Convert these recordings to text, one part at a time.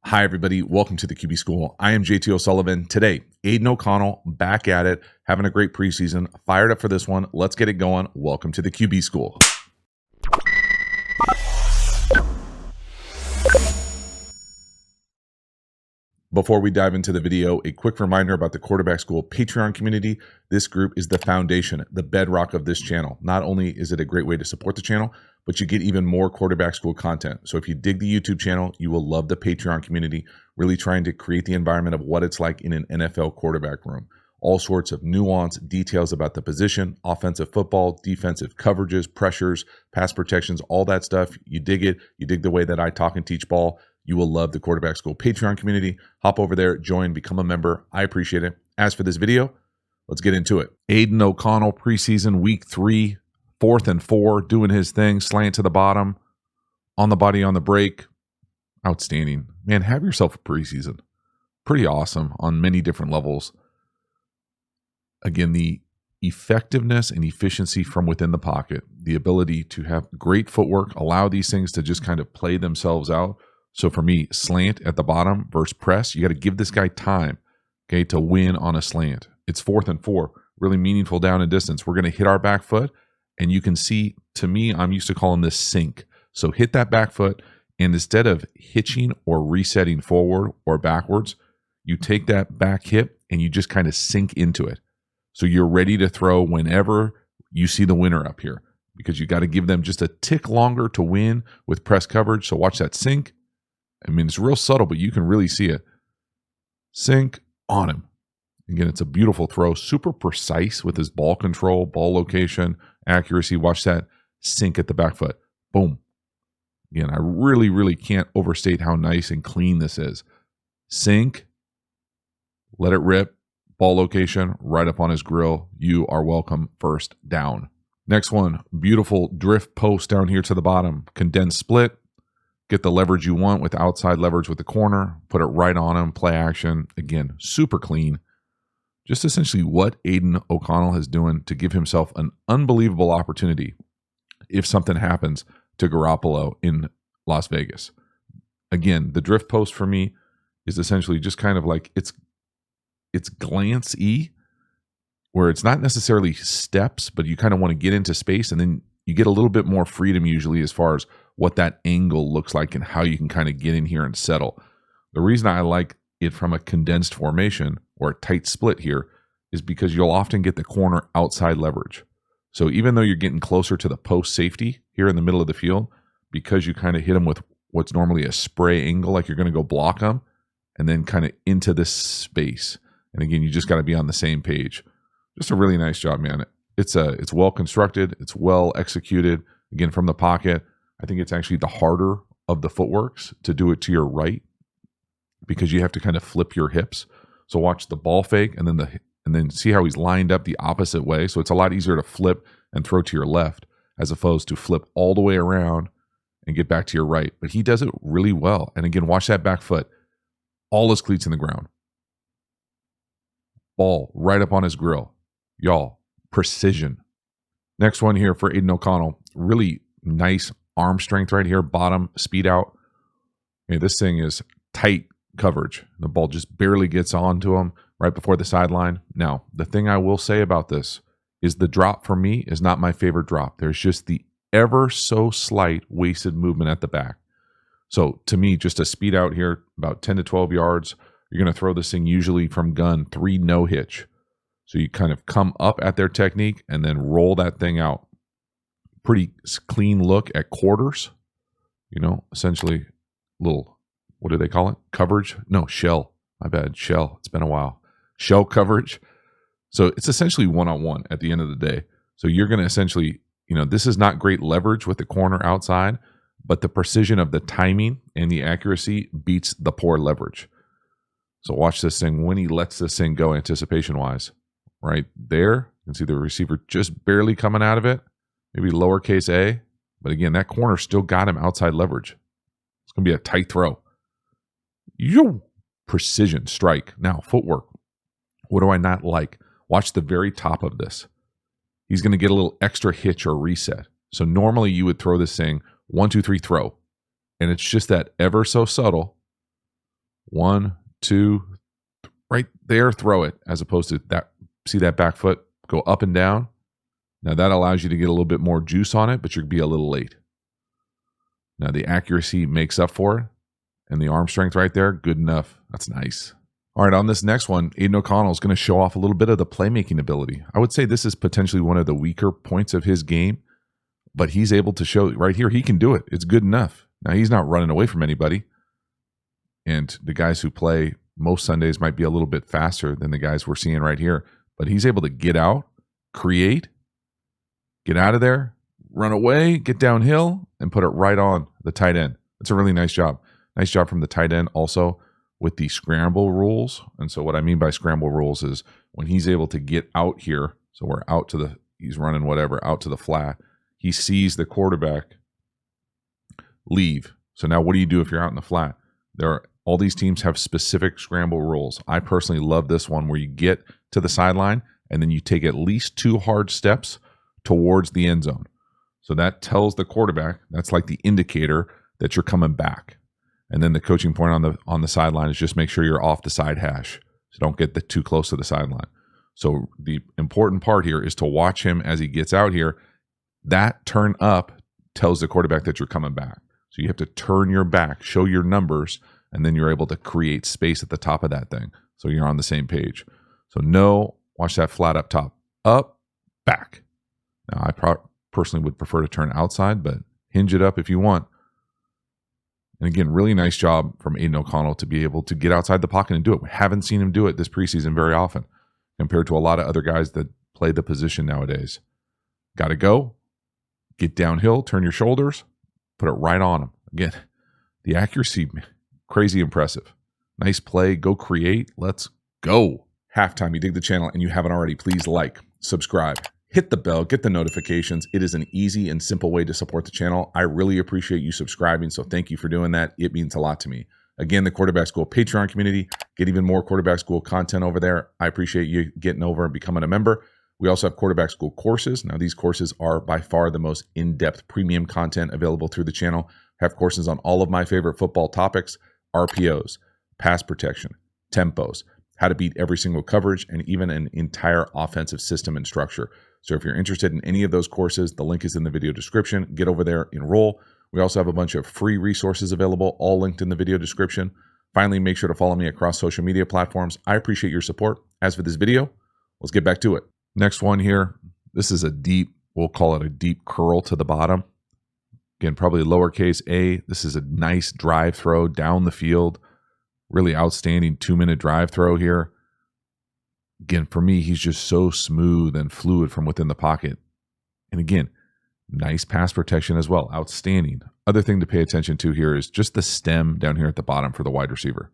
Hi, everybody. Welcome to the QB School. I am JT O'Sullivan. Today, Aidan O'Connell back at it, having a great preseason. Fired up for this one. Let's get it going. Welcome to the QB School. Before we dive into the video, a quick reminder about the Quarterback School Patreon community. This group is the foundation, the bedrock of this channel. Not only is it a great way to support the channel, but you get even more Quarterback School content. So if you dig the YouTube channel, you will love the Patreon community, really trying to create the environment of what it's like in an NFL quarterback room. All sorts of nuanced details about the position, offensive football, defensive coverages, pressures, pass protections, all that stuff. You dig it. You dig the way that I talk and teach ball. You will love the Quarterback School Patreon community. Hop over there, join, become a member. I appreciate it. As for this video, let's get into it. Aidan O'Connell, preseason week 3, 4th and 4, doing his thing, slant to the bottom, on the body on the break. Outstanding. Man, have yourself a preseason. Pretty awesome on many different levels. Again, the effectiveness and efficiency from within the pocket, the ability to have great footwork, allow these things to just kind of play themselves out. So for me, slant at the bottom versus press, you got to give this guy time, okay, to win on a slant. It's 4th and 4, really meaningful down and distance. We're going to hit our back foot, and you can see, to me, I'm used to calling this sink. So hit that back foot, and instead of hitching or resetting forward or backwards, you take that back hip and you just kind of sink into it. So you're ready to throw whenever you see the winner up here, because you got to give them just a tick longer to win with press coverage. So watch that sink. I mean, it's real subtle, but you can really see it. Sink on him. Again, it's a beautiful throw, super precise with his ball control, ball location, accuracy. Watch that sink at the back foot. Boom. Again, I really can't overstate how nice and clean this is. Sink, let it rip, ball location, right up on his grill. You are welcome, first down. Next one, beautiful drift post down here to the bottom. Condensed split. Get the leverage you want with outside leverage with the corner. Put it right on him. Play action. Again, super clean. Just essentially what Aidan O'Connell is doing to give himself an unbelievable opportunity if something happens to Garoppolo in Las Vegas. Again, the drift post for me is essentially just kind of like it's glance-y, where it's not necessarily steps, but you kind of want to get into space, and then you get a little bit more freedom usually as far as what that angle looks like and how you can kind of get in here and settle. The reason I like it from a condensed formation or a tight split here is because you'll often get the corner outside leverage. So even though you're getting closer to the post safety here in the middle of the field, because you kind of hit them with what's normally a spray angle, like you're going to go block them, and then kind of into this space. And again, you just got to be on the same page. Just a really nice job, man. It's well constructed. It's well executed. Again, from the pocket, I think it's actually the harder of the footworks to do it to your right, because you have to kind of flip your hips. So watch the ball fake and then see how he's lined up the opposite way. So it's a lot easier to flip and throw to your left as opposed to flip all the way around and get back to your right. But he does it really well. And again, watch that back foot. All his cleats in the ground. Ball right up on his grill. Y'all, precision. Next one here for Aidan O'Connell. Really nice arm strength right here. Bottom, speed out. Okay, this thing is tight coverage. The ball just barely gets onto him right before the sideline. Now, the thing I will say about this is the drop for me is not my favorite drop. There's just the ever so slight wasted movement at the back. So to me, just a speed out here, about 10 to 12 yards. You're going to throw this thing usually from gun, 3 no hitch. So you kind of come up at their technique and then roll that thing out. Pretty clean look at quarters. You know, essentially little, what do they call it? Coverage? No, shell. My bad, shell. It's been a while. Shell coverage. So it's essentially one-on-one at the end of the day. So you're going to essentially, you know, this is not great leverage with the corner outside, but the precision of the timing and the accuracy beats the poor leverage. So watch this thing when he lets this thing go anticipation-wise. Right there, you can see the receiver just barely coming out of it, maybe lowercase a. But again, that corner still got him outside leverage. It's going to be a tight throw. Yo, precision strike. Now, footwork. What do I not like? Watch the very top of this. He's going to get a little extra hitch or reset. So normally you would throw this thing 1, 2, 3, throw. And it's just that ever so subtle 1, 2, right there, throw it, as opposed to that. See that back foot go up and down? Now that allows you to get a little bit more juice on it, but you'll be a little late. Now the accuracy makes up for it, and the arm strength right there, good enough. That's nice. All right, on this next one, Aidan O'Connell is going to show off a little bit of the playmaking ability. I would say this is potentially one of the weaker points of his game, but he's able to show right here he can do it. It's good enough. Now he's not running away from anybody, and the guys who play most Sundays might be a little bit faster than the guys we're seeing right here, but he's able to get out, create, get out of there, run away, get downhill, and put it right on the tight end. That's a really nice job. Nice job from the tight end also with the scramble rules. And so what I mean by scramble rules is when he's able to get out here, so we're out to he's running whatever, out to the flat, he sees the quarterback leave. So now what do you do if you're out in the flat? All these teams have specific scramble rules. I personally love this one where you get to the sideline and then you take at least 2 hard steps towards the end zone. So that tells the quarterback, that's like the indicator that you're coming back. And then the coaching point on the sideline is just make sure you're off the side hash. So don't get too close to the sideline. So the important part here is to watch him as he gets out here. That turn up tells the quarterback that you're coming back. So you have to turn your back, show your numbers, and then you're able to create space at the top of that thing. So you're on the same page. So watch that flat up top. Up, back. Now I personally would prefer to turn outside, but hinge it up if you want. And again, really nice job from Aidan O'Connell to be able to get outside the pocket and do it. We haven't seen him do it this preseason very often compared to a lot of other guys that play the position nowadays. Got to go, get downhill, turn your shoulders, put it right on him. Again, the accuracy, crazy impressive. Nice play, go create, let's go. Halftime, you dig the channel and you haven't already, please like, subscribe, hit the bell, get the notifications. It is an easy and simple way to support the channel. I really appreciate you subscribing, so thank you for doing that. It means a lot to me. Again, the Quarterback School Patreon community, get even more Quarterback School content over there. I appreciate you getting over and becoming a member. We also have Quarterback School courses. Now, these courses are by far the most in-depth premium content available through the channel. I have courses on all of my favorite football topics, RPOs, pass protection, tempos, how to beat every single coverage, and even an entire offensive system and structure. So if you're interested in any of those courses, the link is in the video description. Get over there, enroll. We also have a bunch of free resources available, all linked in the video description. Finally, make sure to follow me across social media platforms. I appreciate your support. As for this video, let's get back to it. Next one here, this is a deep, we'll call it a deep curl to the bottom. Again, probably lowercase a. This is a nice drive throw down the field. Really outstanding 2-minute drive throw here. Again, for me, he's just so smooth and fluid from within the pocket. And again, nice pass protection as well. Outstanding. Other thing to pay attention to here is just the stem down here at the bottom for the wide receiver.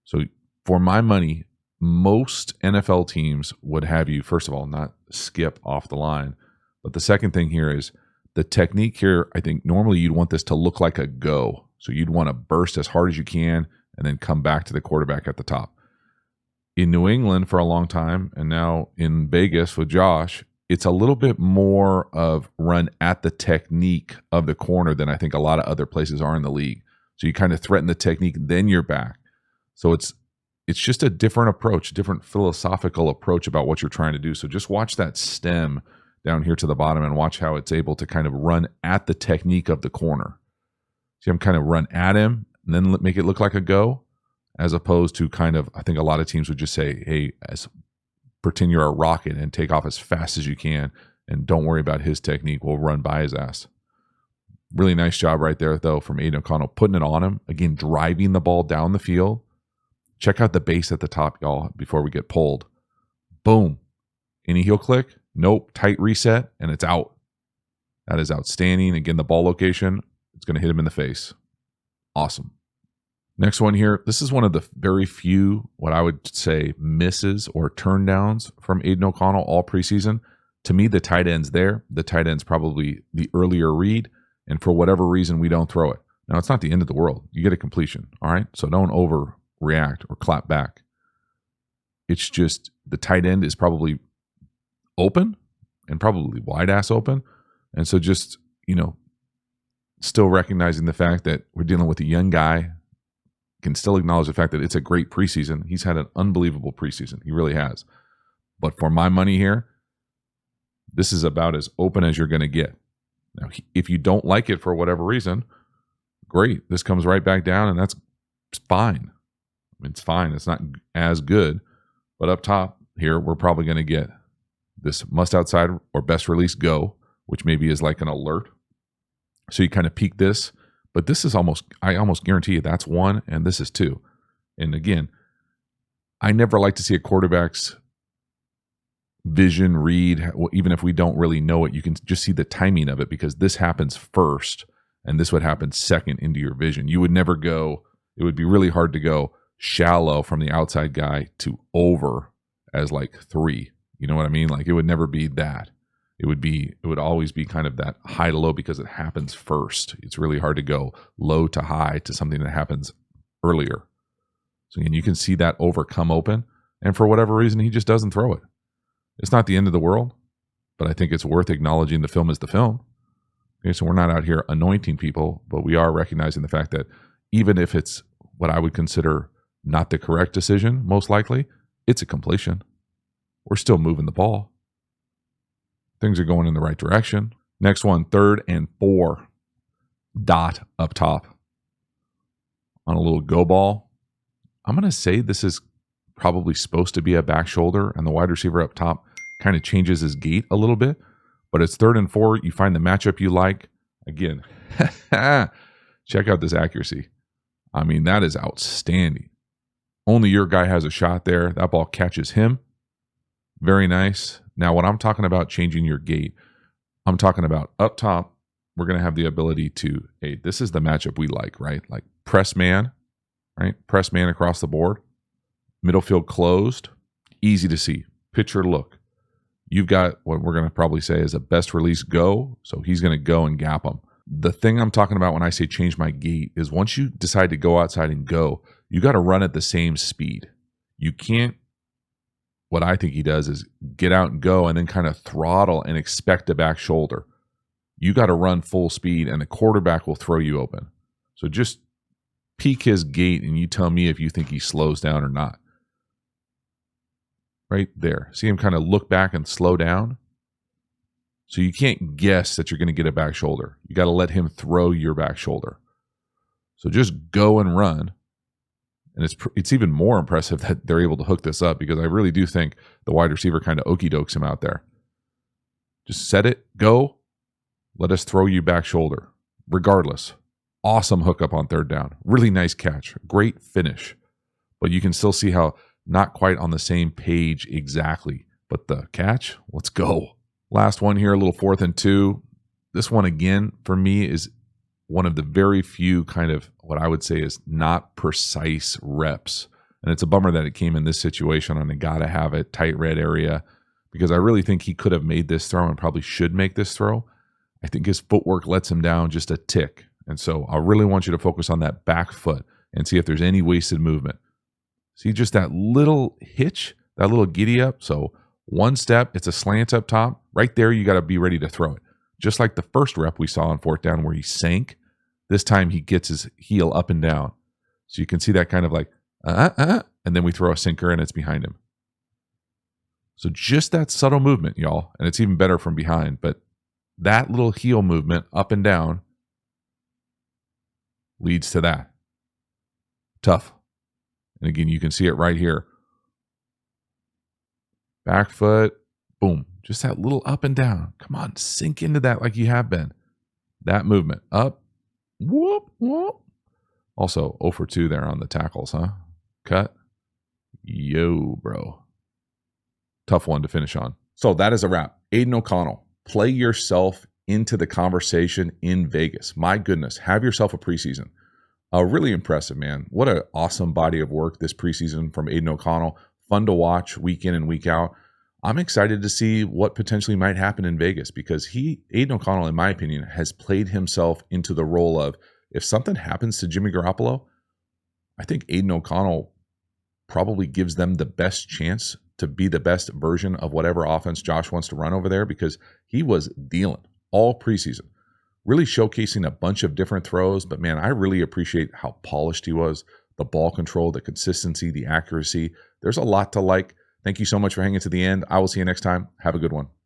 So for my money, most NFL teams would have you, first of all, not skip off the line. But the second thing here is the technique here. I think normally you'd want this to look like a go. So you'd want to burst as hard as you can and then come back to the quarterback at the top. In New England for a long time, and now in Vegas with Josh, it's a little bit more of run at the technique of the corner than I think a lot of other places are in the league. So you kind of threaten the technique, then you're back. So it's just a different approach, different philosophical approach about what you're trying to do. So just watch that stem down here to the bottom and watch how it's able to kind of run at the technique of the corner. See him kind of run at him and then make it look like a go, as opposed to kind of, I think a lot of teams would just say, hey, pretend you're a rocket and take off as fast as you can and don't worry about his technique. We'll run by his ass. Really nice job right there, though, from Aidan O'Connell, putting it on him. Again, driving the ball down the field. Check out the base at the top, y'all, before we get pulled. Boom. Any heel click? Nope. Tight reset, and it's out. That is outstanding. Again, the ball location, it's going to hit him in the face. Awesome. Next one here. This is one of the very few, what I would say, misses or turndowns from Aidan O'Connell all preseason. To me, the tight end's there. The tight end's probably the earlier read, and for whatever reason, we don't throw it. Now, it's not the end of the world. You get a completion, all right? So don't overreact or clap back. It's just the tight end is probably open and probably wide-ass open. And so just, still recognizing the fact that we're dealing with a young guy, can still acknowledge the fact that it's a great preseason. He's had an unbelievable preseason. He really has. But for my money here, this is about as open as you're going to get. Now, if you don't like it for whatever reason, great. This comes right back down, and that's fine. It's fine. It's not as good. But up top here, we're probably going to get this must outside or best release go, which maybe is like an alert. So you kind of peek this. But this is I almost guarantee you that's 1 and this is 2. And again, I never like to see a quarterback's vision read, even if we don't really know it. You can just see the timing of it because this happens first and this would happen second into your vision. You would never go, it would be really hard to go shallow from the outside guy to over as like 3. You know what I mean? Like it would never be that. It would always be kind of that high to low because it happens first. It's really hard to go low to high to something that happens earlier. So again, you can see that over come open, and for whatever reason, he just doesn't throw it. It's not the end of the world, but I think it's worth acknowledging the film is the film. Okay, so we're not out here anointing people, but we are recognizing the fact that even if it's what I would consider not the correct decision, most likely, it's a completion. We're still moving the ball. Things are going in the right direction. Next one, 3rd and 4. Dot up top. On a little go ball. I'm going to say this is probably supposed to be a back shoulder, and the wide receiver up top kind of changes his gait a little bit. But it's 3rd and 4. You find the matchup you like. Again, check out this accuracy. I mean, that is outstanding. Only your guy has a shot there. That ball catches him. Very nice. Now, when I'm talking about changing your gait, I'm talking about up top, we're going to have the ability to, hey, this is the matchup we like, right? Like press man, right? Press man across the board. Middle field closed. Easy to see. Pitcher look. You've got what we're going to probably say is a best release go, so he's going to go and gap him. The thing I'm talking about when I say change my gait is once you decide to go outside and go, you got to run at the same speed. You can't. What I think he does is get out and go and then kind of throttle and expect a back shoulder. You got to run full speed and the quarterback will throw you open. So just peek his gait and you tell me if you think he slows down or not. Right there. See him kind of look back and slow down? So you can't guess that you're going to get a back shoulder. You got to let him throw your back shoulder. So just go and run. And it's even more impressive that they're able to hook this up because I really do think the wide receiver kind of okey-dokes him out there. Just set it, go, let us throw you back shoulder. Regardless, awesome hookup on 3rd down. Really nice catch. Great finish. But you can still see how not quite on the same page exactly. But the catch, let's go. Last one here, a little 4th and 2. This one, again, for me is one of the very few kind of what I would say is not precise reps. And it's a bummer that it came in this situation on a gotta have it, tight red area, because I really think he could have made this throw and probably should make this throw. I think his footwork lets him down just a tick. And so I really want you to focus on that back foot and see if there's any wasted movement. See just that little hitch, that little giddy up. So one step, it's a slant up top. Right there, you got to be ready to throw it. Just like the first rep we saw on 4th down where he sank, this time he gets his heel up and down. So you can see that kind of like, and then we throw a sinker and it's behind him. So just that subtle movement, y'all, and it's even better from behind, but that little heel movement up and down leads to that. Tough. And again, you can see it right here. Back foot, boom. Just that little up and down. Come on, sink into that like you have been. That movement. Up, whoop, whoop. Also, 0 for 2 there on the tackles, huh? Cut. Yo, bro. Tough one to finish on. So that is a wrap. Aidan O'Connell, play yourself into the conversation in Vegas. My goodness, have yourself a preseason. Really impressive, man. What an awesome body of work this preseason from Aidan O'Connell. Fun to watch week in and week out. I'm excited to see what potentially might happen in Vegas because Aidan O'Connell, in my opinion, has played himself into the role of if something happens to Jimmy Garoppolo, I think Aidan O'Connell probably gives them the best chance to be the best version of whatever offense Josh wants to run over there because he was dealing all preseason, really showcasing a bunch of different throws. But man, I really appreciate how polished he was, the ball control, the consistency, the accuracy. There's a lot to like. Thank you so much for hanging to the end. I will see you next time. Have a good one.